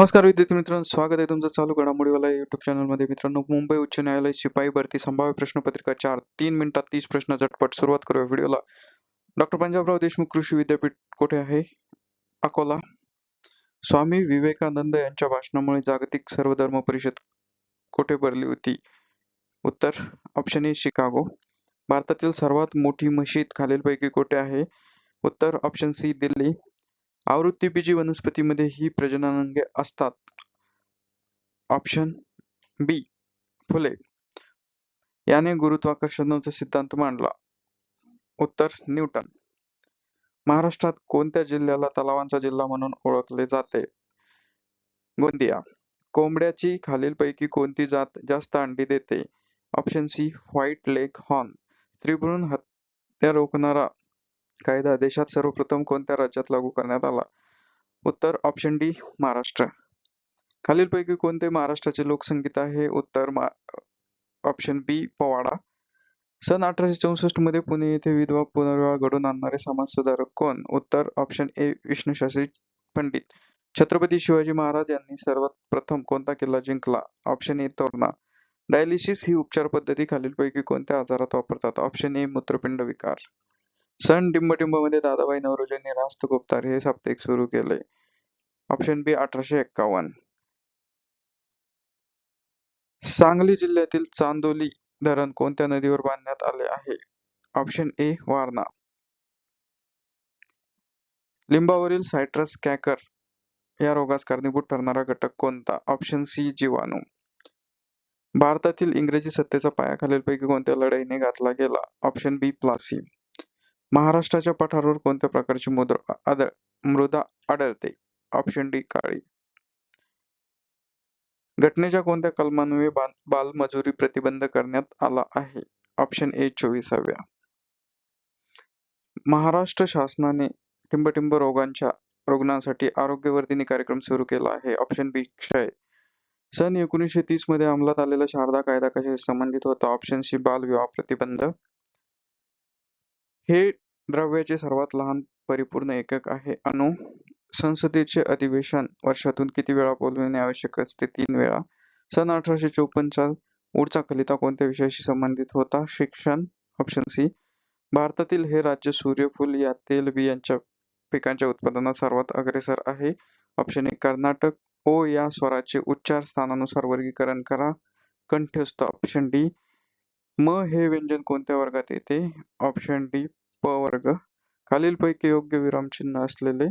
नमस्कार विद्यार्थी मित्रांनो, स्वागत आहे तुमचं चालू घडामोडीवाला युट्यूब चॅनलमध्ये. मित्रांनो, मुंबई उच्च न्यायालय शिपाई भरती संभाव्य प्रश्नपत्रिका 4 3 मिनिटात 30 प्रश्न झटपट. सुरुवात करूया व्हिडिओला. डॉक्टर पंजाबराव देशमुख कृषी विद्यापीठ कुठे आहे? अकोला. स्वामी विवेकानंद यांच्या भाषणामुळे जागतिक सर्वधर्म परिषद कुठे भरली होती? उत्तर ऑप्शन ए शिकागो. भारतातील सर्वात मोठी मशीद खालीलपैकी कुठे आहे? उत्तर ऑप्शन सी दिल्ली. आवृत्तीबीजी वनस्पतीमध्ये ही प्रजननांगे असतात. ऑप्शन बी फुले. याने गुरुत्वाकर्षणाचा सिद्धांत मांडला. उत्तर न्यूटन. महाराष्ट्रात कोणत्या जिल्ह्याला तलावांचा जिल्हा म्हणून ओळखले जाते? गोंदिया. कोंबड्याची खालीलपैकी कोणती जात जास्त अंडी देते? Option C white leghorn. स्त्रीभ्रूण हत्या रोखणारा कायदा देशात सर्वप्रथम कोणत्या राज्यात लागू करण्यात आला? उत्तर ऑप्शन डी महाराष्ट्र. खालीलपैकी कोणते महाराष्ट्राचे लोकसंगीत आहे? उत्तर ऑप्शन बी पोवाडा. सन 1864 मध्ये पुणे येथे विधवा पुनर्विवाह घडवून आणणारे समाजसुधारक कोण? उत्तर ऑप्शन ए विष्णूशास्त्री पंडित. छत्रपती शिवाजी महाराज यांनी सर्वात प्रथम कोणता किल्ला जिंकला? Option A Torna. डायलिसिस ही उपचार पद्धती खालीलपैकी कोणत्या आजारात वापरतात? ऑप्शन ए मूत्रपिंड विकार. सन मध्ये दादाभाई नौरोजींनी रास्त गुप्तार हे साप्ताहिक सुरू केले. ऑप्शन बी 1851. सांगली जिल्ह्यातील चांदोली धरण कोणत्या नदीवर बांधण्यात आले आहे? Option A Warna. लिंबावरील सायट्रस कॅकर या रोगास कारणीभूत ठरणारा घटक कोणता? ऑप्शन सी जीवाणू. भारतातील इंग्रजी सत्तेचा पाया खालीलपैकी कोणत्या लढाईने घातला गेला? ऑप्शन बी प्लासी. महाराष्ट्राच्या पठारावर कोणत्या प्रकारची मृदा आढळते? ऑप्शन डी काळी. घटनेच्या कोणत्या कलमान्वये बालमजुरी प्रतिबंध करण्यात आला आहे? ऑप्शन ए 24व्या. महाराष्ट्र शासनाने टिंबटिंब रुग्णांसाठी आरोग्यवर्धिनी कार्यक्रम सुरू केला आहे. ऑप्शन बी क्षय. सन 1930 मध्ये अंमलात आलेला शारदा कायदा कशाशी संबंधित होता? ऑप्शन सी बालविवाह प्रतिबंध. हे द्रव्याचे सर्वात लहान परिपूर्ण एकक आहे. अणु. संसदेचे अधिवेशन वर्षातून किती वेळा बोलविणे आवश्यक असते? 3 वेळा. सन 1854चा ऊर्चा खलिता कोणत्या विषयाशी संबंधित होता? शिक्षण. Option C. भारतातील हे राज्य सूर्यफूल या तेलबियांच्या पिकांच्या उत्पादनात सर्वात अग्रेसर आहे. ऑप्शन ए कर्नाटक. ओ या स्वराचे उच्चार स्थानानुसार वर्गीकरण करा. कंठस्थ. Option D. म हे व्यंजन कोणत्या वर्गात येते? ऑप्शन डी प वर्ग. खालीलपैकी योग्य विरामचिन्ह असलेले